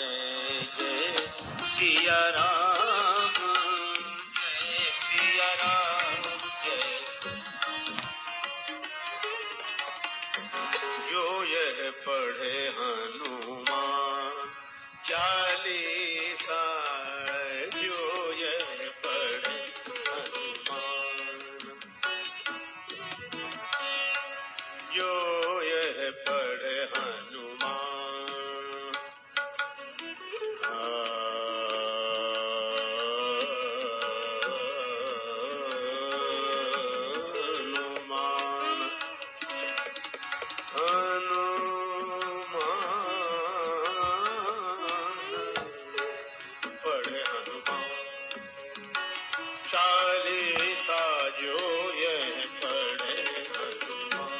जय जय सिया राम, जय सिया राम जय। जो यह पढ़े हनुमान चालीसा, जो यह पढ़े हनुमान, जो यह पढ़े हनुमान, पढ़े हनुमान चालीसा, जो यह पढ़े हनुमान,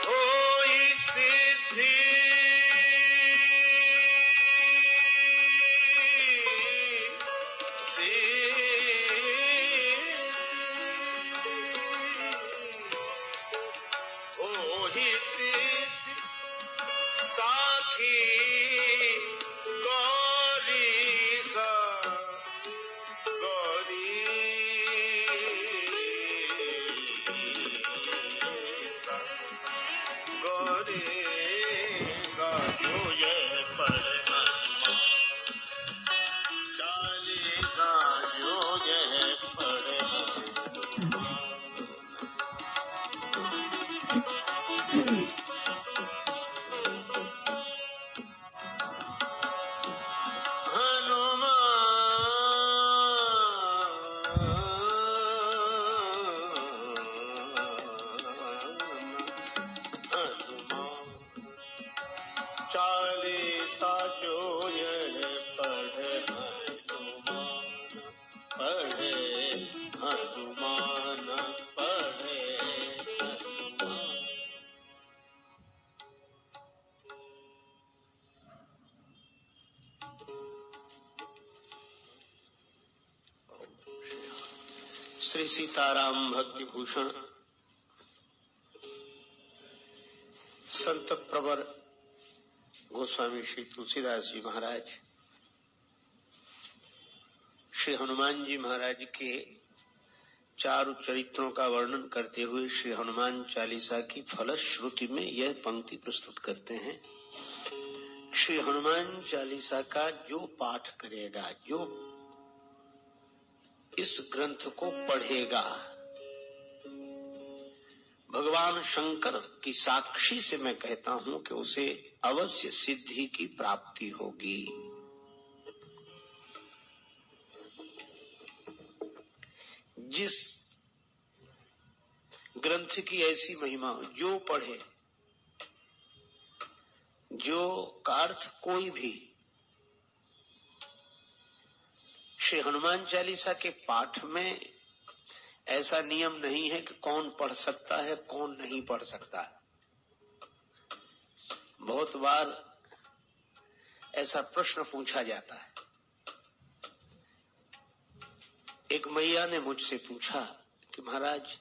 होई सिद्धि होई सिद्धि साखी गौरी सा, गौरी सा, गौरी सा, जो यह पढ़े हनुमान चालीसा, जो यह पढ़े हनुमान। चालीसा, जो यह पढ़े हनुमान, पढ़े हनुमान, पढ़े हनुमान। श्री सीताराम भक्ति भूषण संत प्रवर गोस्वामी श्री तुलसीदास जी महाराज श्री हनुमान जी महाराज के चार चरित्रों का वर्णन करते हुए श्री हनुमान चालीसा की फलश्रुति में यह पंक्ति प्रस्तुत करते हैं। श्री हनुमान चालीसा का जो पाठ करेगा, जो इस ग्रंथ को पढ़ेगा, भगवान शंकर की साक्षी से मैं कहता हूं कि उसे अवश्य सिद्धि की प्राप्ति होगी। जिस ग्रंथ की ऐसी महिमा, जो पढ़े, जो का अर्थ कोई भी श्री हनुमान चालीसा के पाठ में ऐसा नियम नहीं है कि कौन पढ़ सकता है, कौन नहीं पढ़ सकता है। बहुत बार ऐसा प्रश्न पूछा जाता है। एक मैया ने मुझसे पूछा कि महाराज,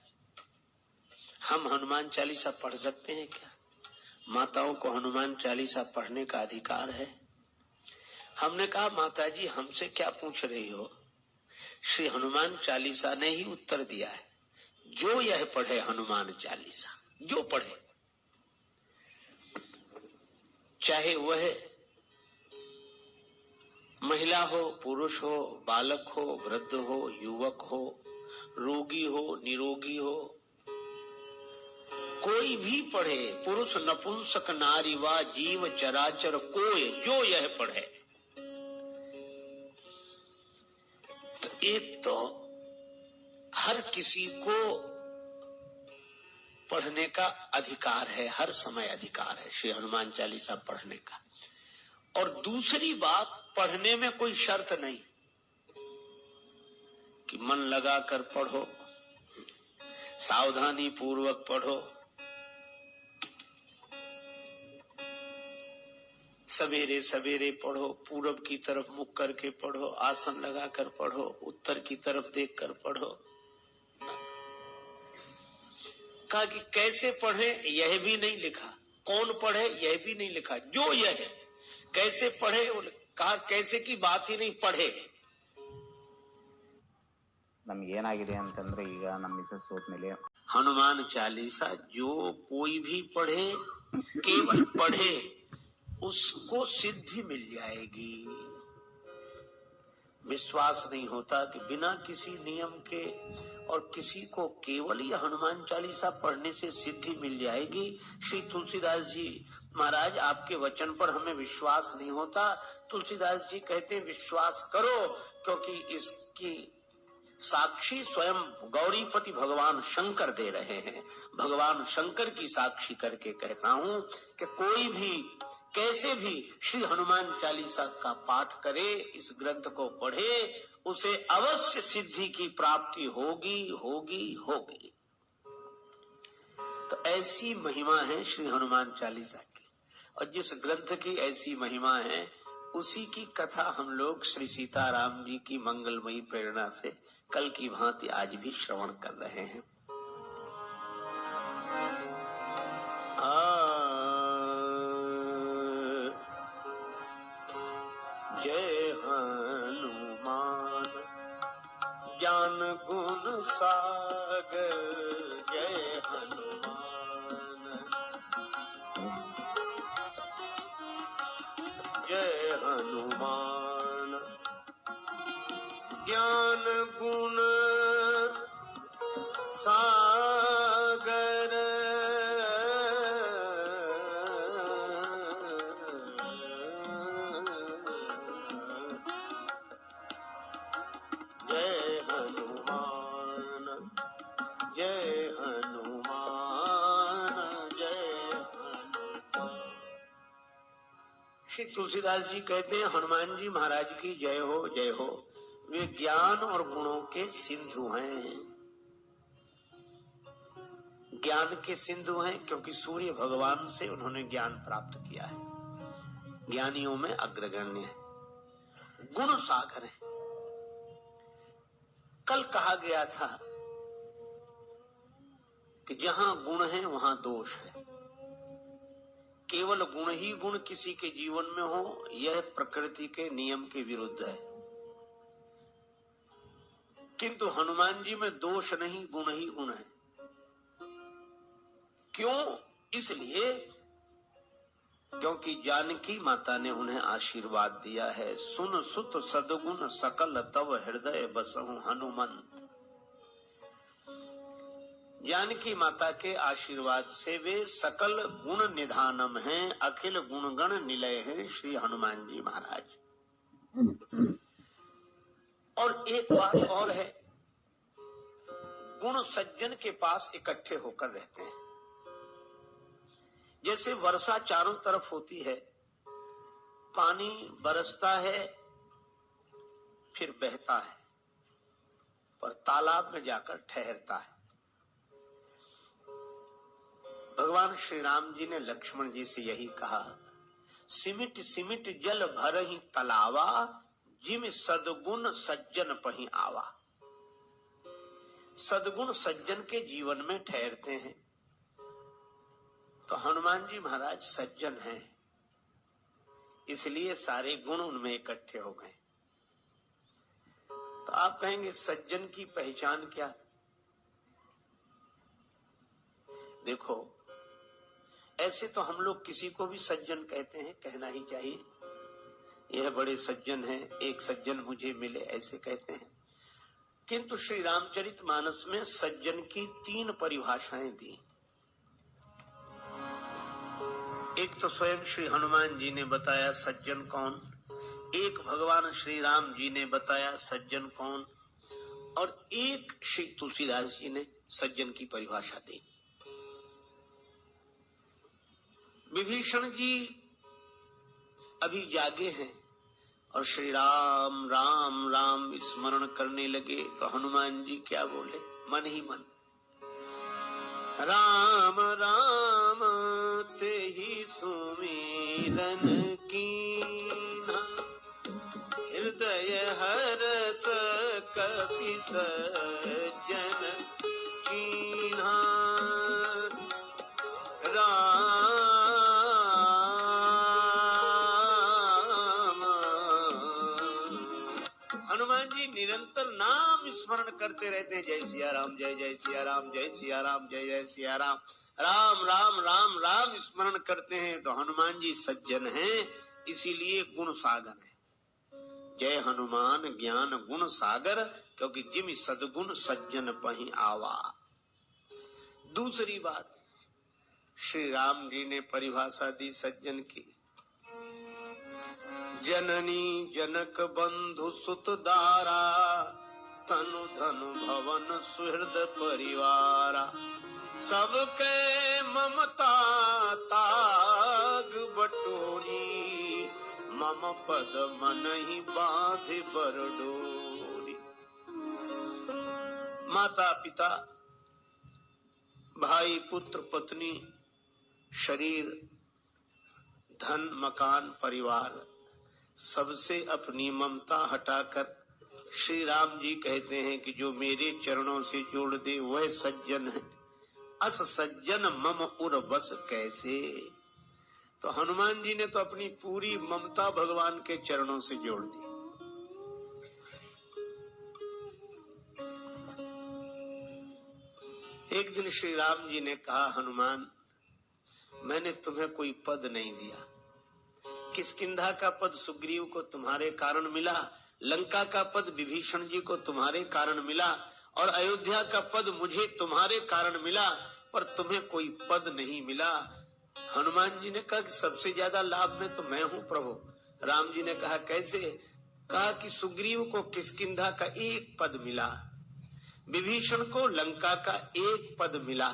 हम हनुमान चालीसा पढ़ सकते हैं क्या? माताओं को हनुमान चालीसा पढ़ने का अधिकार है? हमने कहा, माता जी हमसे क्या पूछ रही हो? श्री हनुमान चालीसा ने ही उत्तर दिया है, जो यह पढ़े हनुमान चालीसा, जो पढ़े, चाहे वह महिला हो, पुरुष हो, बालक हो, वृद्ध हो, युवक हो, रोगी हो, निरोगी हो, कोई भी पढ़े, पुरुष नपुंसक नारी वा जीव चराचर कोय, जो यह पढ़े। तो एक तो हर किसी को पढ़ने का अधिकार है, हर समय अधिकार है श्री हनुमान चालीसा पढ़ने का। और दूसरी बात, पढ़ने में कोई शर्त नहीं कि मन लगाकर पढ़ो, सावधानी पूर्वक पढ़ो, सवेरे सवेरे पढ़ो, पूरब की तरफ मुख करके पढ़ो, आसन लगाकर पढ़ो, उत्तर की तरफ देखकर पढ़ो। कहा कि कैसे पढ़े यह भी नहीं लिखा, कौन पढ़े यह भी नहीं लिखा, जो यह है। कैसे पढ़े, कहा कैसे की बात ही नहीं, पढ़े। ನಮ್ಗೆ ಏನಾಗಿದೆ ಅಂತಂದ್ರೆ ಈಗ ನಮ್ಮ ಮಿಸಸ್ ಹೋದ್ಮೇಲೆ हनुमान चालीसा जो कोई भी पढ़े, केवल पढ़े, उसको सिद्धि मिल जाएगी। विश्वास नहीं होता कि बिना किसी नियम के और किसी को केवल ये हनुमान चालीसा पढ़ने से सिद्धि मिल जाएगी। श्री तुलसीदास जी महाराज आपके वचन पर हमें विश्वास नहीं होता। तुलसीदास जी कहते हैं विश्वास करो, क्योंकि इसकी साक्षी स्वयं गौरीपति भगवान शंकर दे रहे हैं। भगवान शंकर की साक्षी करके कहता हूं कि कोई भी कैसे भी श्री हनुमान चालीसा का पाठ करे, इस ग्रंथ को पढ़े, उसे अवश्य सिद्धि की प्राप्ति होगी होगी होगी। तो ऐसी महिमा है श्री हनुमान चालीसा की, और जिस ग्रंथ की ऐसी महिमा है उसी की कथा हम लोग श्री सीताराम जी की मंगलमयी प्रेरणा से कल की भांति आज भी श्रवण कर रहे हैं। जय हनुमान ज्ञान गुण सागर, जय हनुमान जय हनुमान ज्ञान गुण सागर, जय हनुमान जय हनुमान जय हनुमान। श्री तुलसीदास जी कहते हैं हनुमान जी महाराज की जय हो जय हो। वे ज्ञान और गुणों के सिंधु हैं। ज्ञान के सिंधु हैं क्योंकि सूर्य भगवान से उन्होंने ज्ञान प्राप्त किया है, ज्ञानियों में अग्रगण्य है। गुण सागर है। कल कहा गया था कि जहां गुण है वहां दोष है। केवल गुण ही गुण किसी के जीवन में हो, यह प्रकृति के नियम के विरुद्ध है। किंतु हनुमान जी में दोष नहीं, गुण ही गुण है। क्यों? इसलिए क्योंकि जानकी माता ने उन्हें आशीर्वाद दिया है, सुन सुत सदगुण सकल तव हृदय बसहु हनुमंत। जानकी माता के आशीर्वाद से वे सकल गुण निधानम हैं, अखिल गुणगण निलय हैं श्री हनुमान जी महाराज। और एक बात और है, गुण सज्जन के पास इकट्ठे होकर रहते हैं। जैसे वर्षा चारों तरफ होती है, पानी बरसता है फिर बहता है, पर तालाब में जाकर ठहरता है। भगवान श्री राम जी ने लक्ष्मण जी से यही कहा, सिमिट सिमिट जल भरहि तलावा, जिम सदगुण सज्जन पहि आवा। सदगुण सज्जन के जीवन में ठहरते हैं। तो हनुमान जी महाराज सज्जन हैं, इसलिए सारे गुण उनमें इकट्ठे हो गए। तो आप कहेंगे सज्जन की पहचान क्या? देखो, ऐसे तो हम लोग किसी को भी सज्जन कहते हैं, कहना ही चाहिए, यह बड़े सज्जन हैं, एक सज्जन मुझे मिले, ऐसे कहते हैं। किंतु श्री रामचरितमानस में सज्जन की 3 परिभाषाएं दी। एक तो स्वयं श्री हनुमान जी ने बताया सज्जन कौन, एक भगवान श्री राम जी ने बताया सज्जन कौन, और एक श्री तुलसीदास जी ने सज्जन की परिभाषा दी। विभीषण जी अभी जागे हैं और श्री राम राम राम स्मरण करने लगे, तो हनुमान जी क्या बोले? मन ही मन, राम राम ते ही सुमिरन कीन्हा, हृदय हरस कपि सज्जन कीन्हा। राम निरंतर नाम स्मरण करते रहते हैं, जय सिया राम, जय जय सिया राम, जय सिया राम, जय जय सिया राम, राम राम राम राम स्मरण करते हैं, तो हनुमान जी सज्जन हैं, इसीलिए गुण सागर है। जय हनुमान ज्ञान गुण सागर, क्योंकि जिम सदगुण सज्जन पहीं आवा। दूसरी बात, श्री राम जी ने परिभाषा दी सज्जन की, जननी जनक बंधु सुत दारा, तनु धनु भवन सुहृद परिवारा, सबके ममता ताग बटोरी, मम पद मनहि बांधि बर डोरी। माता पिता, भाई पुत्र पत्नी, शरीर, धन, मकान, परिवार, सबसे अपनी ममता हटाकर श्री राम जी कहते हैं कि जो मेरे चरणों से जोड़ दे वह सज्जन है। अस सज्जन मम उर बस कैसे। तो हनुमान जी ने तो अपनी पूरी ममता भगवान के चरणों से जोड़ दी। एक दिन श्री राम जी ने कहा, हनुमान मैंने तुम्हें कोई पद नहीं दिया, किष्किंधा का पद सुग्रीव को तुम्हारे कारण मिला, लंका का पद विभीषण जी को तुम्हारे कारण मिला, और अयोध्या का पद मुझे तुम्हारे कारण मिला, पर तुम्हें कोई पद नहीं मिला। हनुमान जी ने कहा कि सबसे ज्यादा लाभ में तो मैं हूं प्रभु। राम जी ने कहा कैसे? कहा कि सुग्रीव को किष्किंधा का एक पद मिला, विभीषण को लंका का एक पद मिला,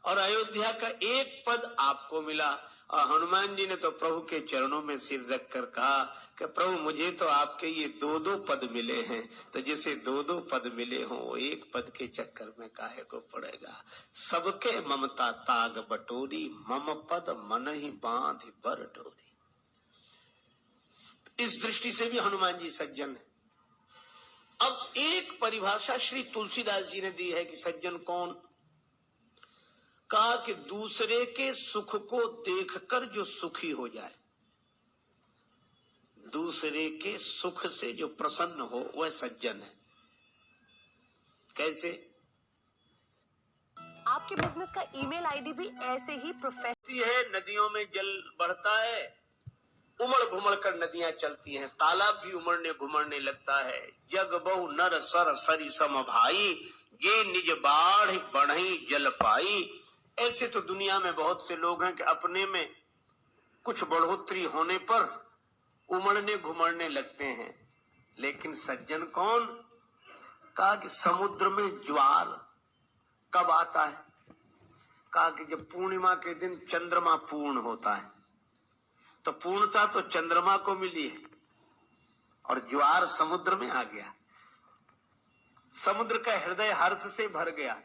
और अयोध्या का एक पद आपको मिला। और हनुमान जी ने तो प्रभु के चरणों में सिर रखकर कहा कि प्रभु मुझे तो आपके ये दो दो पद मिले हैं, तो जिसे दो दो पद मिले हों वो एक पद के चक्कर में काहे को पड़ेगा। सबके ममता ताग बटोरी, मम पद मन ही बांध बर डोरी। इस दृष्टि से भी हनुमान जी सज्जन है। अब एक परिभाषा श्री तुलसीदास जी ने दी है कि सज्जन कौन। कहा कि दूसरे के सुख को देखकर जो सुखी हो जाए, दूसरे के सुख से जो प्रसन्न हो वह सज्जन है। कैसे? आपके बिजनेस का ईमेल आईडी भी ऐसे ही प्रोफेशनल है। नदियों में जल बढ़ता है, उमड़ घुमड़ कर नदियां चलती हैं, तालाब भी उमड़ने घुमड़ने लगता है। जग बहु नर सर सरी सम भाई, ये निज बाढ़ बढ़ई जल पाई। ऐसे तो दुनिया में बहुत से लोग हैं कि अपने में कुछ बढ़ोतरी होने पर उमड़ने घुमड़ने लगते हैं, लेकिन सज्जन कौन? कहा कि समुद्र में ज्वार कब आता है? कहा कि जब पूर्णिमा के दिन चंद्रमा पूर्ण होता है, तो पूर्णता तो चंद्रमा को मिली है और ज्वार समुद्र में आ गया। समुद्र का हृदय हर्ष से भर गया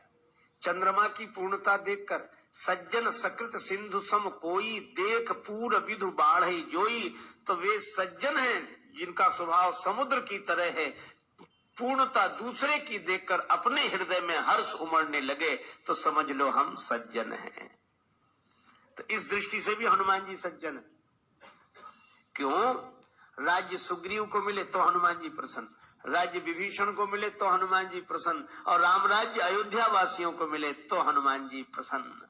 चंद्रमा की पूर्णता देखकर। सज्जन सकृत सिंधु सम कोई, देख पूर विधु बाढ़ई जोई। तो वे सज्जन हैं जिनका स्वभाव समुद्र की तरह है, पूर्णता दूसरे की देखकर अपने हृदय में हर्ष उमड़ने लगे तो समझ लो हम सज्जन हैं। तो इस दृष्टि से भी हनुमान जी सज्जन है। क्यों? राज्य सुग्रीव को मिले तो हनुमान जी प्रसन्न, राज्य विभीषण को मिले तो हनुमान जी प्रसन्न, और राम राज्य अयोध्या वासियों को मिले तो हनुमान जी प्रसन्न।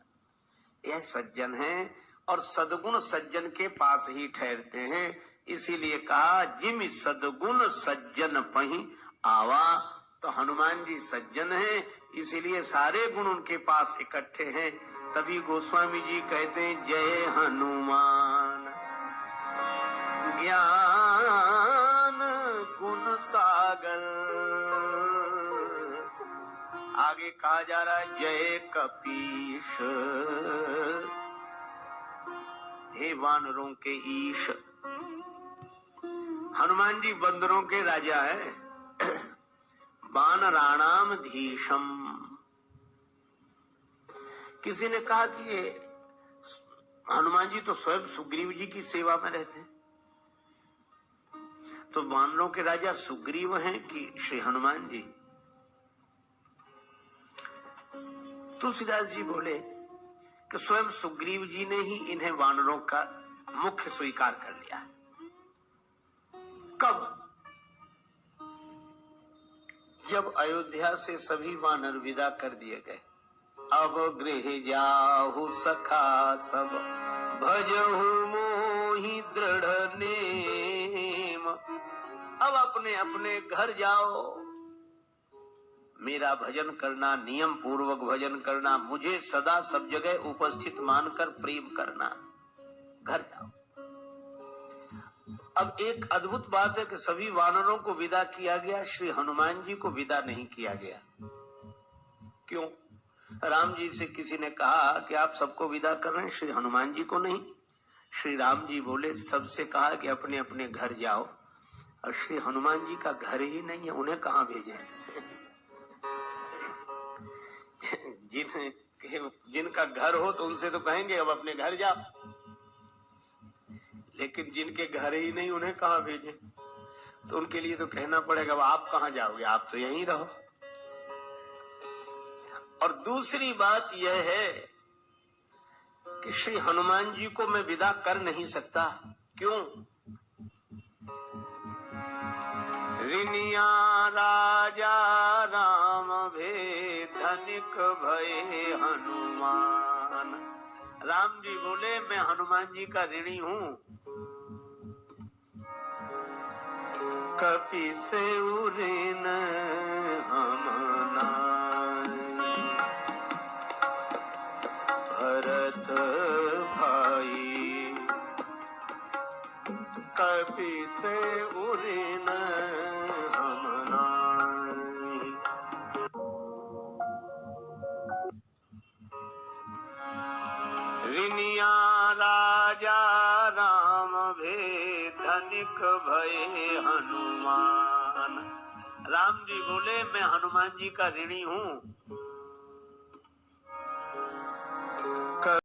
यह सज्जन है, और सदगुण सज्जन के पास ही ठहरते हैं। इसीलिए कहा जिम सदगुण सज्जन पहीं आवा। तो हनुमान जी सज्जन हैं, इसीलिए सारे गुण उनके पास इकट्ठे हैं। तभी गोस्वामी जी कहते हैं जय हनुमान ज्ञान गुण सागर। आगे कहा जा रहा है जय कपीश, हे वानरों के ईश। हनुमान जी बंदरों के राजा है, वानराणाम धीशम। किसी ने कहा कि ये हनुमान जी तो स्वयं सुग्रीव जी की सेवा में रहते हैं, तो वानरों के राजा सुग्रीव हैं कि श्री हनुमान जी? तुलसीदास जी बोले कि स्वयं सुग्रीव जी ने ही इन्हें वानरों का मुख्य स्वीकार कर लिया। कब? जब अयोध्या से सभी वानर विदा कर दिए गए, अब गृह जाहु सखा सब, भजहु मोहि दृढ़ नेम। अब अपने अपने घर जाओ, मेरा भजन करना, नियम पूर्वक भजन करना, मुझे सदा सब जगह उपस्थित मानकर प्रेम करना, घर जाओ। अब एक अद्भुत बात है कि सभी वानरों को विदा किया गया, श्री हनुमान जी को विदा नहीं किया गया। क्यों? राम जी से किसी ने कहा कि आप सबको विदा कर रहे हैं, श्री हनुमान जी को नहीं। श्री राम जी बोले, सबसे कहा कि अपने अपने घर जाओ, और श्री हनुमान जी का घर ही नहीं है, उन्हें कहां भेजें? जिनका घर हो तो उनसे तो कहेंगे अब अपने घर जाओ, लेकिन जिनके घर ही नहीं उन्हें कहां भेजें? तो उनके लिए तो कहना पड़ेगा अब आप कहां जाओगे, आप तो यहीं रहो। और दूसरी बात यह है कि श्री हनुमान जी को मैं विदा कर नहीं सकता। क्यों? रिनिया राजा राम भे धनिक भये हनुमान। राम जी बोले मैं हनुमान जी का ऋणी हूं, कपि से ऋण हम नाई, भरत भाई कपि से ऋण हम नाई। रिनिया राजा राम भे धनिक भये हनुमान। राम जी बोले मैं हनुमान जी का ऋणी हूं,